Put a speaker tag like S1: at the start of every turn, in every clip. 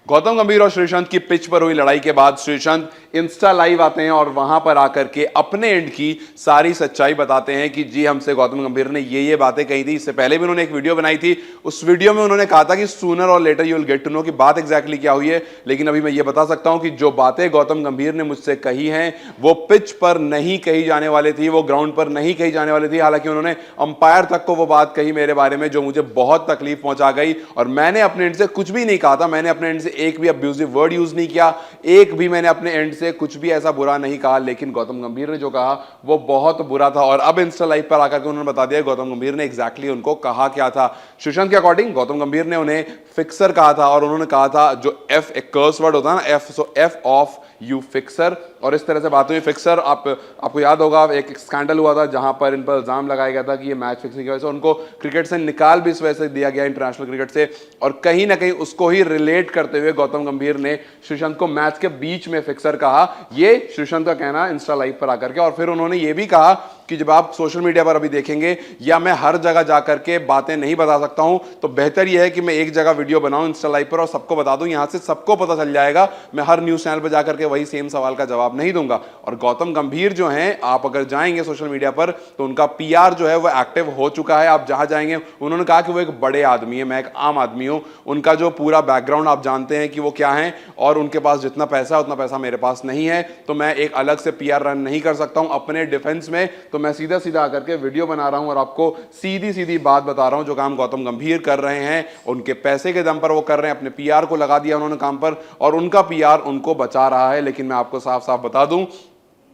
S1: गौतम गंभीर और श्रीशांत की पिच पर हुई लड़ाई के बाद श्रीशांत इंस्टा लाइव आते हैं और वहां पर आकर के अपने एंड की सारी सच्चाई बताते हैं कि जी हमसे गौतम गंभीर ने ये बातें कही थी। इससे पहले भी उन्होंने एक वीडियो बनाई थी, उस वीडियो में उन्होंने कहा था कि सूनर और later you will get to know कि बात एग्जैक्टली क्या हुई है। लेकिन अभी मैं ये बता सकता हूं कि जो बातें गौतम गंभीर ने मुझसे कही हैं वो पिच पर नहीं कही जाने वाली थी, वो ग्राउंड पर नहीं कही जाने वाली थी। हालांकि उन्होंने अंपायर तक को वो बात कही मेरे बारे में जो मुझे बहुत तकलीफ पहुंचा गई, और मैंने अपने एंड से कुछ भी नहीं कहा था। मैंने अपने एंड से एक भी अब्यूजिव वर्ड यूज नहीं किया, एक भी मैंने अपने एंड से कुछ भी ऐसा बुरा नहीं कहा। लेकिन गौतम गंभीर ने जो कहा वो बहुत बुरा था, और अब इंस्टा लाइव पर आकर के उन्होंने बता दिया गौतम गंभीर ने एग्जैक्टली उनको कहा क्या था। श्रीशांत के अकॉर्डिंग गौतम गंभीर ने उन्हें फिक्सर कहा था, और उन्होंने कहा था जो एफ एक कर्स वर्ड होता है ना, F, so F of you fixer, और इस तरह से बात हुई। फिक्सर आपको याद होगा एक स्कैंडल हुआ था जहां पर इन पर इल्जाम लगाया गया था कि ये मैच फिक्सिंग की वजह से उनको क्रिकेट से निकाल भी इस वजह से दिया गया, इंटरनेशनल क्रिकेट से। और कहीं ना कहीं उसको ही रिलेट करते हुए गौतम गंभीर ने श्रीशांत को मैच के बीच में फिक्सर कहा। ये श्रीशांत का कहना इंस्टा लाइव पर आकर के। और फिर उन्होंने ये भी कहा कि जब आप सोशल मीडिया पर अभी देखेंगे या मैं हर जगह जाकर के बातें नहीं बता सकता हूं, तो बेहतर यह है कि मैं एक जगह वीडियो बनाऊं इंस्टा लाइव पर और सबको बता दूं, यहां से सबको पता चल जाएगा। मैं हर न्यूज चैनल पर जाकर के वही सेम सवाल का जवाब नहीं दूंगा। और गौतम गंभीर जो हैं, आप अगर जाएंगे सोशल मीडिया पर तो उनका पीआर जो है वो एक्टिव हो चुका है। आप जहां जाएंगे, उन्होंने कहा कि वो एक बड़े आदमी है, मैं एक आम आदमी हूं। उनका जो पूरा बैकग्राउंड आप जानते हैं कि वो क्या है, और उनके पास जितना पैसा उतना पैसा मेरे पास नहीं है, तो मैं एक अलग से पीआर रन नहीं कर सकता हूं अपने डिफेंस में। तो मैं सीधा सीधा करके वीडियो बना रहा हूं और आपको सीधी सीधी बात बता रहा हूं। जो काम गौतम गंभीर कर रहे हैं उनके पैसे के दम पर वो कर रहे हैं, अपने पीआर को लगा दिया उन्होंने काम पर, और उनका पीआर उनको बचा रहा है। लेकिन मैं आपको साफ साफ बता दूं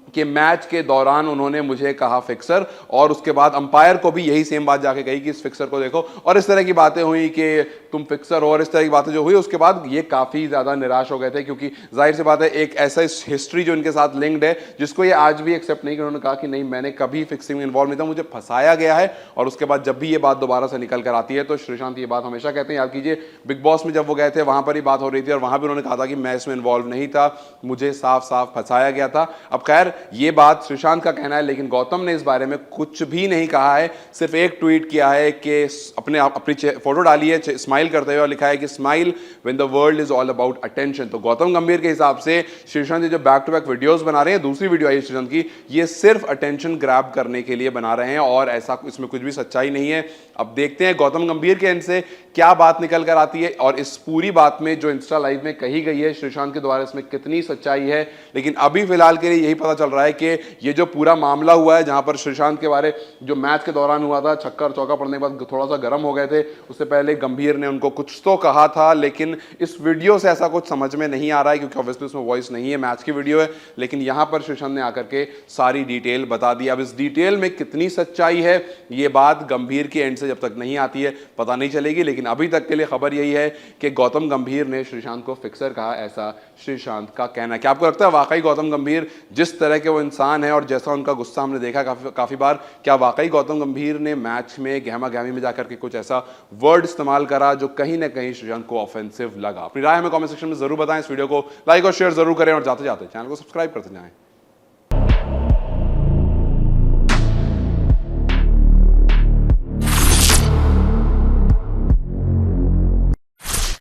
S1: कि मैच के दौरान उन्होंने मुझे कहा फिक्सर, और उसके बाद अंपायर को भी यही सेम बात जाके कही कि इस फिक्सर को देखो, और इस तरह की बातें हुई कि तुम फिक्सर हो, और इस तरह की बातें जो हुई उसके बाद ये काफी ज्यादा निराश हो गए थे। क्योंकि जाहिर सी बात है एक ऐसा हिस्ट्री जो इनके साथ लिंक्ड है जिसको ये आज भी एक्सेप्ट नहीं कर। उन्होंने कहा कि नहीं, मैंने कभी फिक्सिंग में इन्वॉल्व नहीं था, मुझे फंसाया गया है। और उसके बाद जब भी ये बात दोबारा से निकल कर आती है तो श्रीशांत ये बात हमेशा कहते हैं। याद कीजिए बिग बॉस में जब वो गए थे वहां पर ही बात हो रही थी, और वहां भी उन्होंने कहा था कि मैं इसमें इन्वॉल्व नहीं था, मुझे साफ साफ फंसाया गया था। अब खैर ये बात श्रीशांत का कहना है, लेकिन गौतम ने इस बारे में कुछ भी नहीं कहा है। सिर्फ एक ट्वीट किया है कि अपनी फोटो डाली है स्माइल करते हुए, और लिखा है कि smile when the world is all about attention. तो गौतम गंभीर के हिसाब से श्रीशांत जो बैक टू बैक वीडियोस बना रहे हैं, दूसरी वीडियो आई श्रीशांत की, ये सिर्फ अटेंशन ग्रैब करने के लिए बना रहे हैं, और ऐसा इसमें कुछ भी सच्चाई नहीं है। अब देखते हैं गौतम गंभीर के एंड से क्या बात निकल कर आती है, और इस पूरी बात में जो इंस्टा लाइव में कही गई है श्रीशांत के द्वारा, इसमें कितनी सच्चाई है। लेकिन अभी फिलहाल के लिए यही पता चल रहा है कि ये जो पूरा मामला हुआ है, जहां पर श्रीशांत के बारे जो मैच के दौरान हुआ था, छक्का और चौका पड़ने के बाद थोड़ा सा गर्म हो गए थे, उससे पहले गंभीर ने उनको कुछ तो कहा था। लेकिन इस वीडियो से ऐसा कुछ समझ में नहीं आ रहा है, क्योंकि ऑब्वियसली उसमें वॉइस नहीं है, मैच की वीडियो है। लेकिन यहां पर श्रीशांत ने आकर के सारी डिटेल बता दी। अब इस डिटेल में कितनी सच्चाई है, ये बात गंभीर के एंड से जब तक नहीं आती है पता नहीं चलेगी। लेकिन अभी तक के लिए खबर यही है कि गौतम गंभीर ने श्रीशांत को फिक्सर कहा, ऐसा श्रीशांत का कहना है। क्या आपको लगता है वाकई गौतम गंभीर जिस तरह के वो इंसान है और जैसा उनका गुस्सा हमने देखा काफी बार, क्या वाकई गौतम गंभीर ने मैच में गहमा गहमी में जाकर के कुछ ऐसा वर्ड इस्तेमाल करा जो कहीं ना कहीं श्रीशांत को ऑफेंसिव लगा? अपनी राय हमें कमेंट सेक्शन में जरूर बताएं। इस वीडियो को लाइक और शेयर जरूर करें, और जाते जाते चैनल को सब्सक्राइब करते जाएं।